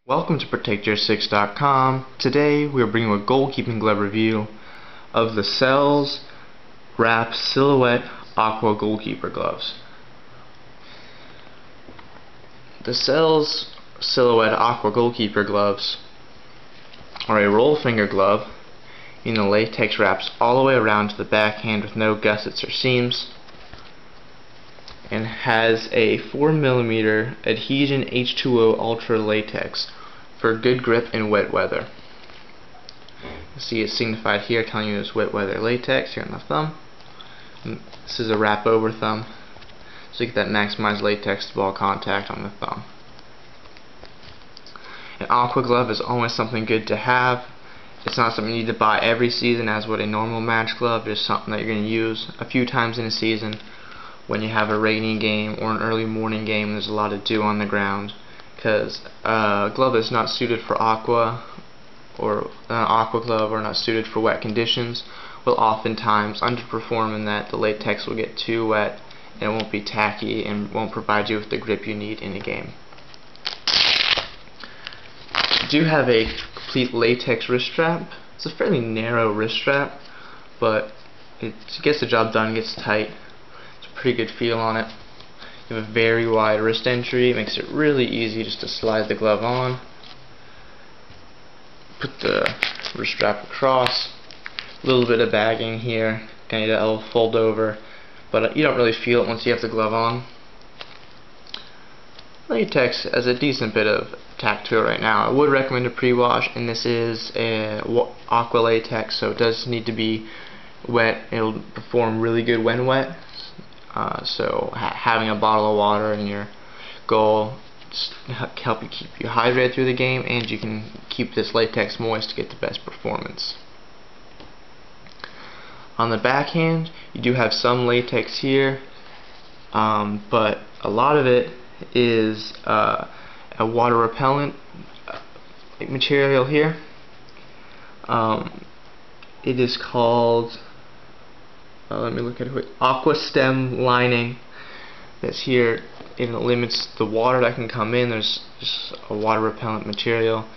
Welcome to ProtectYour6.com. Today we are bringing you a goalkeeping glove review of the Cells Wrap Silhouette Aqua goalkeeper gloves. The Cells Silhouette Aqua goalkeeper gloves are a roll finger glove, meaning the latex wraps all the way around to the backhand with no gussets or seams, and has a 4mm adhesion H2O Ultra latex for good grip in wet weather. You see it signified here telling you it's wet weather latex here on the thumb. And this is a wrap over thumb, so you get that maximized latex to ball contact on the thumb. An Aqua glove is always something good to have. It's not something you need to buy every season as would a normal match glove. It's something that you're going to use a few times in a season when you have a rainy game or an early morning game. There's a lot of dew on the ground, because a glove that's not suited for aqua, or an aqua glove, or not suited for wet conditions, will oftentimes underperform in that the latex will get too wet and it won't be tacky and won't provide you with the grip you need in a game. You do have a complete latex wrist strap. It's a fairly narrow wrist strap, but it gets the job done, gets tight. It's a pretty good feel on it. You have a very wide wrist entry. It makes it really easy just to slide the glove on. Put the wrist strap across. A little bit of bagging here. Kind of a little fold over, but you don't really feel it once you have the glove on. Latex has a decent bit of tack to it right now. I would recommend a pre-wash, and this is a aqua latex, so it does need to be wet. It'll perform really good when wet. So having a bottle of water in your goal just help you keep you hydrated through the game, and you can keep this latex moist to get the best performance. On the backhand, you do have some latex here, but a lot of it is a water repellent material here. It is called, let me look at it, Aqua stem lining. That's here. It limits the water that can come in. There's just a water repellent material,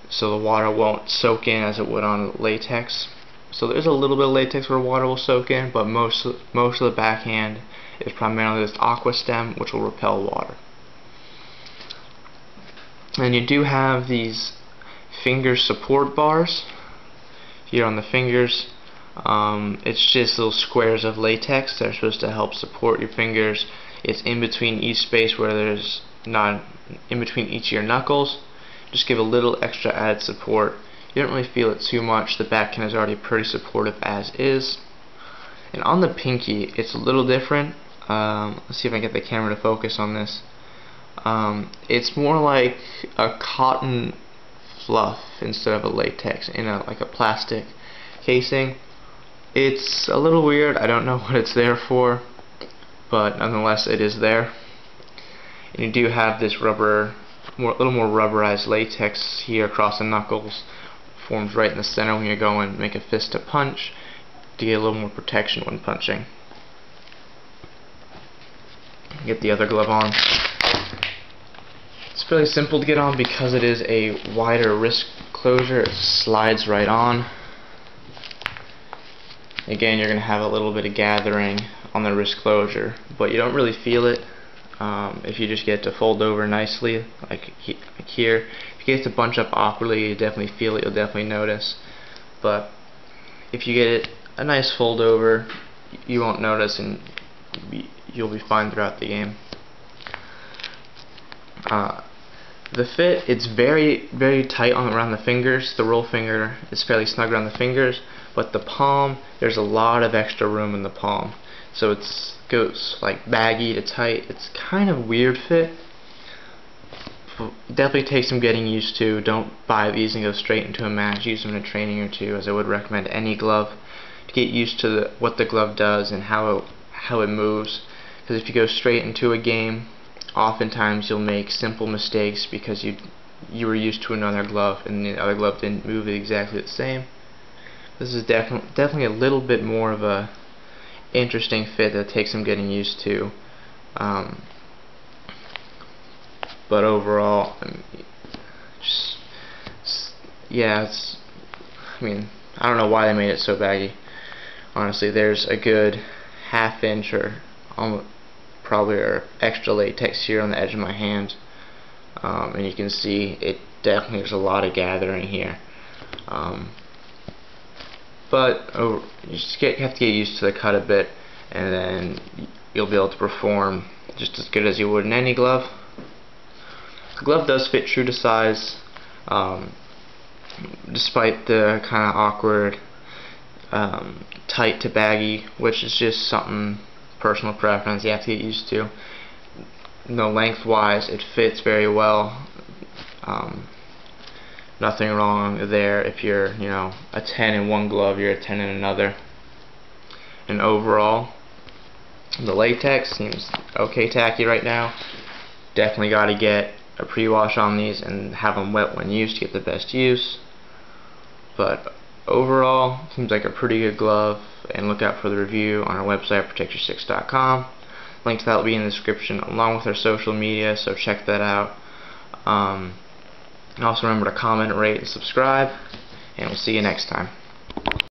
so the water won't soak in as it would on latex. So there's a little bit of latex where water will soak in, but most of the backhand is primarily this aqua stem, which will repel water. And you do have these finger support bars here on the fingers. It's just little squares of latex. They're supposed to help support your fingers. It's in between each space where there's not in between each of your knuckles. Just give a little extra added support. You don't really feel it too much. The backhand is already pretty supportive as is. And on the pinky, it's a little different. Let's see if I can get the camera to focus on this. It's more like a cotton fluff instead of a latex in like a plastic casing. It's a little weird. I don't know what it's there for, but nonetheless it is there. And you do have this rubber, a little more rubberized latex here across the knuckles. Forms right in the center when you go and make a fist to punch, to get a little more protection when punching. Get the other glove on. It's fairly simple to get on because it is a wider wrist closure. It slides right on. Again, you're going to have a little bit of gathering on the wrist closure, but you don't really feel it if you just get it to fold over nicely, like here. If you get it to bunch up awkwardly, you definitely feel it, you'll definitely notice. But if you get it a nice fold over, you won't notice, and you'll be fine throughout the game. The fit, it's very, very tight around the fingers. The roll finger is fairly snug around the fingers, but the palm, there's a lot of extra room in the palm. So it goes like baggy to tight. It's kind of weird fit. Definitely takes some getting used to. Don't buy these and go straight into a match. Use them in a training or two, as I would recommend any glove, to get used to what the glove does and how it moves. Because if you go straight into a game, oftentimes you'll make simple mistakes because you were used to another glove and the other glove didn't move exactly the same. This is definitely a little bit more of a interesting fit that takes some getting used to. But overall, just yeah, I mean, I don't know why they made it so baggy. Honestly, there's a good ½ inch or probably or extra latex here on the edge of my hand, and you can see it definitely, there's a lot of gathering here. But you just have to get used to the cut a bit, and then you'll be able to perform just as good as you would in any glove. The glove does fit true to size, despite the kind of awkward tight to baggy, which is just something personal preference you have to get used to. No, lengthwise it fits very well. Nothing wrong there. If you're, a 10 in one glove, you're a 10 in another. And overall, the latex seems okay tacky right now. Definitely got to get a pre-wash on these and have them wet when used to get the best use. But overall, seems like a pretty good glove, and look out for the review on our website, protectyour6.com. Link to that will be in the description, along with our social media, so check that out. Also remember to comment, rate, and subscribe, and we'll see you next time.